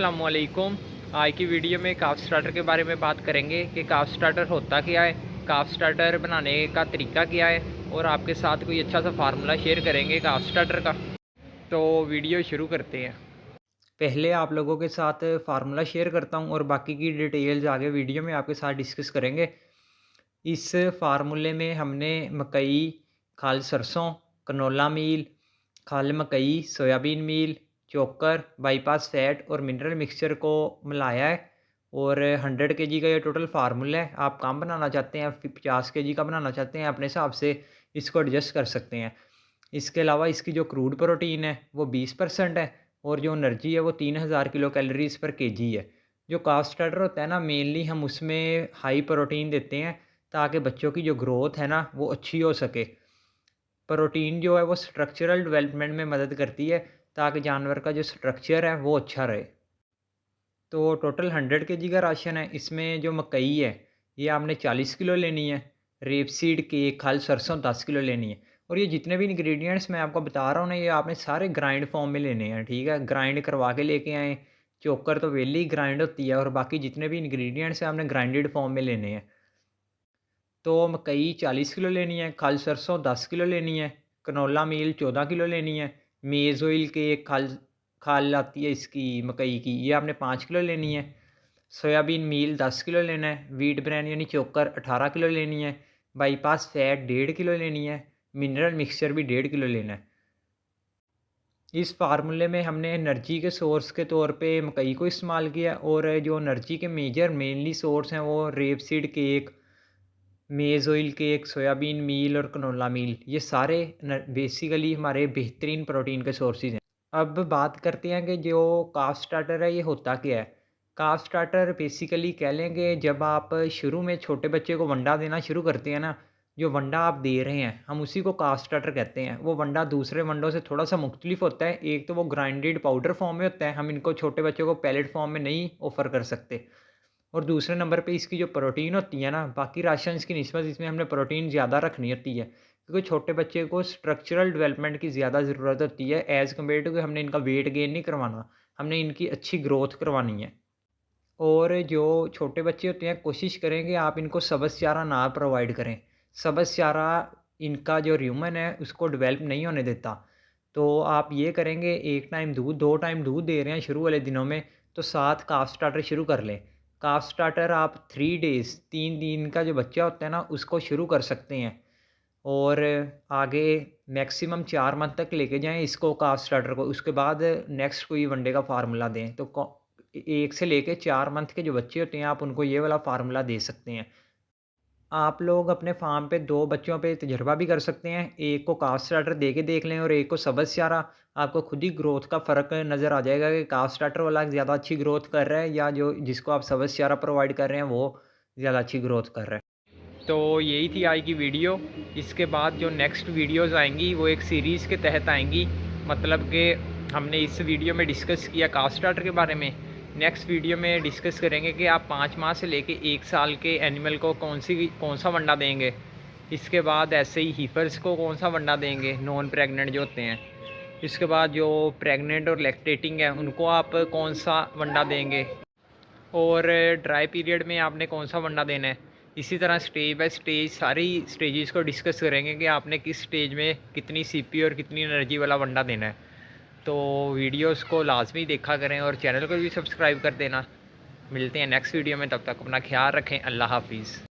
अस्सलामुअलैकुम। आज की वीडियो में काफ स्टार्टर के बारे में बात करेंगे कि काफ स्टार्टर होता क्या है, काफ स्टार्टर बनाने का तरीका क्या है और आपके साथ कोई अच्छा सा फार्मूला शेयर करेंगे काफ स्टार्टर का। तो वीडियो शुरू करते हैं। पहले आप लोगों के साथ फार्मूला शेयर करता हूं और बाकी की डिटेल्स आगे वीडियो में आपके साथ डिस्कस करेंगे। इस फार्मूले में हमने मकई, खाल सरसों, कनोला मील, खाल मकई, सोयाबीन मील, चोकर, बाईपास फैट और मिनरल मिक्सचर को मिलाया है और 100 केजी का ये टोटल फार्मूला है। आप कम बनाना चाहते हैं, 50 केजी का बनाना चाहते हैं, अपने हिसाब से इसको एडजस्ट कर सकते हैं। इसके अलावा इसकी जो क्रूड प्रोटीन है वो 20% है और जो एनर्जी है वो 3000 किलो कैलोरीज पर केजी है। जो काफ स्टार्टर होता है ना, मेनली हम उसमें हाई प्रोटीन देते हैं ताकि बच्चों की जो ग्रोथ है ना वो अच्छी हो सके। प्रोटीन जो है वो स्ट्रक्चरल डेवलपमेंट में मदद करती है ताकि जानवर का जो स्ट्रक्चर है वो अच्छा रहे। तो टोटल 100 केजी का राशन है। इसमें जो मकई है ये आपने 40 किलो लेनी है, रेपसीड के खल सरसों 10 किलो लेनी है और ये जितने भी इंग्रेडिएंट्स मैं आपको बता रहा हूँ ना ये आपने सारे ग्राइंड फॉर्म में लेने हैं। ठीक है, ग्राइंड करवा के लेके आएँ। चोकर तो वेली ग्राइंड होती है और बाकी जितने भी इंग्रेडिएंट्स हैं आपने ग्राइंडेड फॉर्म में लेने हैं। तो मकई 40 किलो लेनी है, खल सरसों 10 किलो लेनी है, कनोला मील 14 किलो लेनी है, मेज़ ऑयल के खल खाल आती है इसकी मकई की, ये आपने 5 किलो लेनी है। सोयाबीन मील 10 किलो लेना है, व्हीट ब्रांड यानी चोकर 18 किलो लेनी है, बाईपास फैट 1.5 किलो लेनी है, मिनरल मिक्सचर भी 1.5 किलो लेना है। इस फार्मूले में हमने एनर्जी के सोर्स के तौर पे मकई को इस्तेमाल किया और जो एनर्जी के मेजर मेनली सोर्स हैं वो रेपसीड केक, मेज़ ऑयल केक, सोयाबीन मील और कनोला मील, ये सारे बेसिकली हमारे बेहतरीन प्रोटीन के सोर्सेज हैं। अब बात करते हैं कि जो काफ स्टार्टर है ये होता क्या है। काफ स्टार्टर बेसिकली कह लेंगे जब आप शुरू में छोटे बच्चे को वंडा देना शुरू करते हैं ना, जो वंडा आप दे रहे हैं हम उसी को काफ स्टार्टर कहते हैं। वो वंडा दूसरे वंडों से थोड़ा सा मुख्तलिफ होता है। एक तो वो ग्राइंडेड पाउडर फॉर्म में होता है, हम इनको छोटे बच्चों को पैलेट फॉर्म में नहीं ऑफ़र कर सकते। और दूसरे नंबर पे इसकी जो प्रोटीन होती है ना, बाकी राशंस की निस्बत इसमें हमने प्रोटीन ज़्यादा रखनी होती है क्योंकि छोटे बच्चे को स्ट्रक्चरल डेवलपमेंट की ज़्यादा ज़रूरत होती है एज़ कम्पेयर टू कि हमने इनका वेट गेन नहीं करवाना, हमने इनकी अच्छी ग्रोथ करवानी है। और जो छोटे बच्चे होते हैं कोशिश करें कि आप इनको सब्ज़ चारा ना प्रोवाइड करें। सब्ज़ चारा इनका जो र्यूमन है उसको डेवलप नहीं होने देता। तो आप ये करेंगे, एक टाइम दूध 2 टाइम दूध दे रहे हैं शुरू वाले दिनों में तो साथ काफ स्टार्टर शुरू कर लें। काफ स्टार्टर आप 3 डेज़ 3 दिन का जो बच्चा होता है ना उसको शुरू कर सकते हैं और आगे मैक्सिमम 4 मंथ तक लेके जाएँ इसको काफ स्टार्टर को। उसके बाद नेक्स्ट कोई वनडे का फार्मूला दें तो 1 से लेके 4 मंथ के जो बच्चे होते हैं आप उनको ये वाला फार्मूला दे सकते हैं। आप लोग अपने फार्म पे 2 बच्चों पे तजर्बा भी कर सकते हैं। एक को काफ स्टार्टर दे के देख लें और एक को सब्ज़ चारा। आपको खुद ही ग्रोथ का फ़र्क नज़र आ जाएगा कि काफ स्टार्टर वाला ज़्यादा अच्छी ग्रोथ कर रहा है या जो जिसको आप सब्ज़ चारा प्रोवाइड कर रहे हैं वो ज़्यादा अच्छी ग्रोथ कर रहा है। तो यही थी आज की वीडियो। इसके बाद जो नेक्स्ट वीडियोज़ आएँगी वो एक सीरीज़ के तहत आएँगी। मतलब कि हमने इस वीडियो में डिस्कस किया काफ स्टार्टर के बारे में। नेक्स्ट वीडियो में डिस्कस करेंगे कि आप 5 माह से लेके 1 साल के एनिमल को कौन सा वंडा देंगे। इसके बाद ऐसे ही हीफर्स को कौन सा वंडा देंगे, नॉन प्रेग्नेंट जो होते हैं। इसके बाद जो प्रेग्नेंट और लैक्टेटिंग है उनको आप कौन सा वंडा देंगे और ड्राई पीरियड में आपने कौन सा वंडा देना है। इसी तरह स्टेज बाय स्टेज सारी स्टेजेस को डिस्कस करेंगे कि आपने किस स्टेज में कितनी सीपी और कितनी एनर्जी वाला वंडा देना है। तो वीडियोस को लाजमी देखा करें और चैनल को भी सब्सक्राइब कर देना। मिलते हैं नेक्स्ट वीडियो में, तब तक अपना ख्याल रखें। अल्लाह हाफिज़।